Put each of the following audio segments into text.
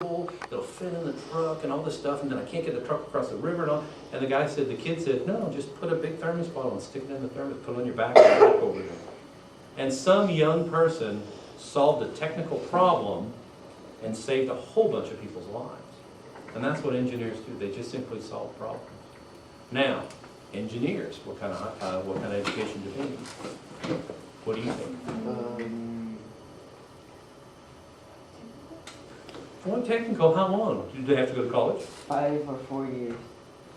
it'll fit in the truck and all this stuff, and then I can't get the truck across the river and all. And the guy said, the kid said, no, just put a big thermos bottle and stick it in the thermos, put it on your back and walk over there. And some young person solved a technical problem and saved a whole bunch of people's lives. And that's what engineers do. They just simply solve problems. Now, engineers, what kind of education do they need? What do you think? Well, technical, how long? Do they have to go to college? 5 or 4 years.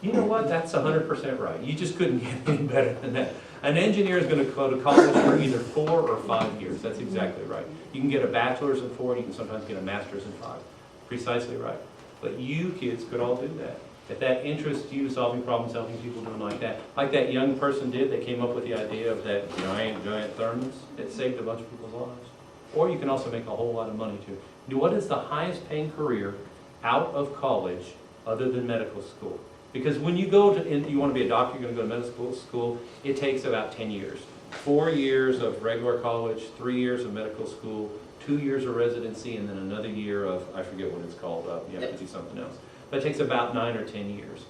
You know what? That's 100% right. You just couldn't get any better than that. An engineer is going to go to college for either 4 or 5 years. That's exactly right. You can get a bachelor's in 4, you can sometimes get a master's in 5. Precisely right. But you kids could all do that. If that interests you, solving problems, helping people, doing like that young person did, they came up with the idea of that giant thermos. It saved a bunch of people's lives. Or you can also make a whole lot of money too. What is the highest paying career out of college other than medical school? Because when you go to, you want to be a doctor, you're going to go to medical school, it takes about 10 years. 4 years of regular college, 3 years of medical school, 2 years of residency, and then another year of, I forget what it's called, you have to do something else. But it takes about 9 or 10 years.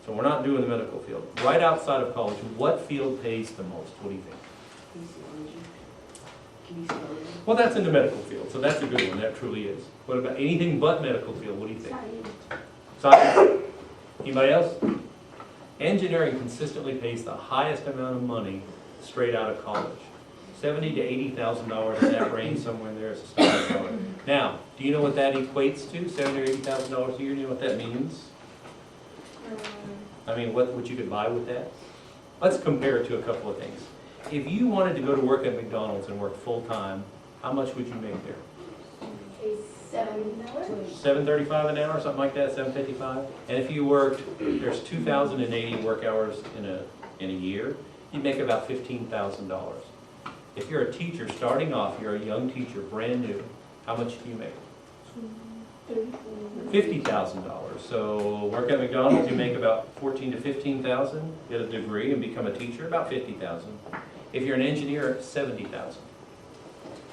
So we're not doing the medical field. Right outside of college, what field pays the most? What do you think? Well, that's in the medical field, so that's a good one. That truly is. What about anything but medical field? What do you think? Science. Anybody else? Engineering consistently pays the highest amount of money straight out of college. $70,000 to $80,000 in that range, somewhere there is a starting salary. Now, do you know what that equates to? $70,000 or $80,000 a year. Do you know what that means? I mean, what you could buy with that? Let's compare it to a couple of things. If you wanted to go to work at McDonald's and work full time, how much would you make there? $7.35 an hour, something like that, $7.55. And if you worked, there's 2,080 work hours in a year, you'd make about $15,000. If you're a teacher starting off, you're a young teacher, brand new, how much do you make? $50,000. So work at McDonald's, you make about $14,000 to $15,000. Get a degree and become a teacher, about $50,000. If you're an engineer, $70,000.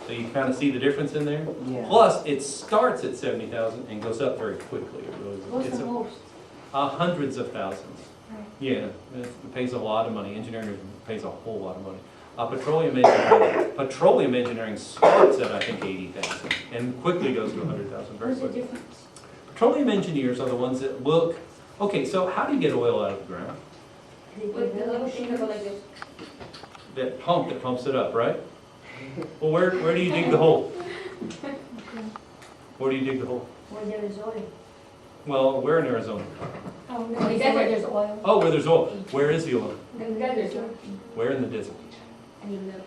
So you kind of see the difference in there. Yeah. Plus, it starts at $70,000 and goes up very quickly. It really, What's the most? Hundreds of thousands. Right. Yeah, it pays a lot of money. Engineering pays a whole lot of money. Petroleum engineering starts at, I think, $80,000 and quickly goes to $100,000 very What's the quickly. difference? Petroleum engineers are the ones that look, okay, so how do you get oil out of the ground? With the little thing that go like this. That pump that pumps it up, right? Well, where do you dig the hole? Where do you dig the hole? Where there is oil. Well, where in Arizona? Oh, no, he said where there's oil. Oh, where there's oil. Where is the oil? The desert. Where in the desert? I need to know.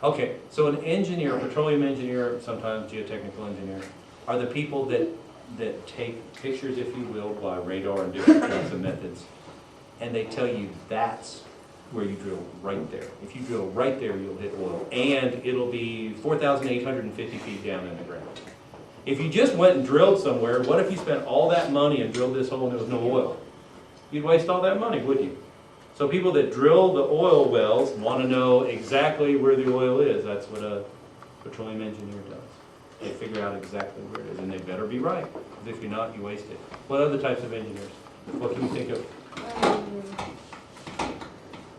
Okay, so an engineer, a petroleum engineer, sometimes geotechnical engineer, are the people that take pictures, if you will, by radar and different types of methods, and they tell you that's where you drill, right there. If you drill right there, you'll hit oil, and it'll be 4,850 feet down in the ground. If you just went and drilled somewhere, what if you spent all that money and drilled this hole and there was no oil? You'd waste all that money, wouldn't you? So people that drill the oil wells want to know exactly where the oil is. That's what a petroleum engineer does. They figure out exactly where it is, and they better be right. Because if you're not, you waste it. What other types of engineers? What can you think of?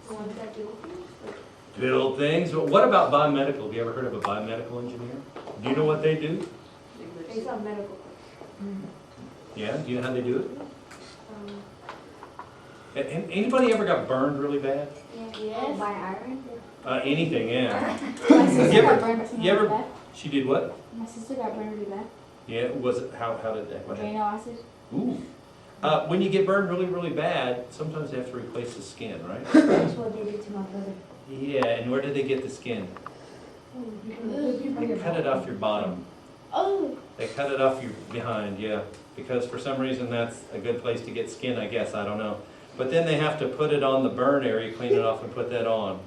Ones that do Build things. What about biomedical? Have you ever heard of a biomedical engineer? Do you know what they do? It's not medical. Yeah? Do you know how they do it? Anybody ever got burned really bad? Yes. By iron. Anything, yeah. My sister You got ever- burned you ever- really bad. She did what? My sister got burned really bad. Yeah, was it, how did that, what happened? Drano acid. Ooh. When you get burned really, really bad, sometimes they have to replace the skin, right? That's what they did to my brother. Yeah, and where did they get the skin? They cut it off your bottom. Oh. They cut it off your behind, yeah. Because for some reason that's a good place to get skin, I guess, I don't know. But then they have to put it on the burn area, clean it off and put that on.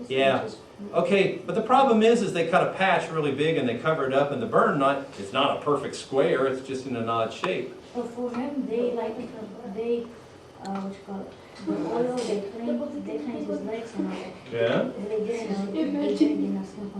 Yeah. Okay, but the problem is they cut a patch really big and they cover it up, and the burn it's not a perfect square, it's just in an odd shape. But for him, they what you call it? The oil, they cleaned his legs and all that. Yeah? And they didn't know.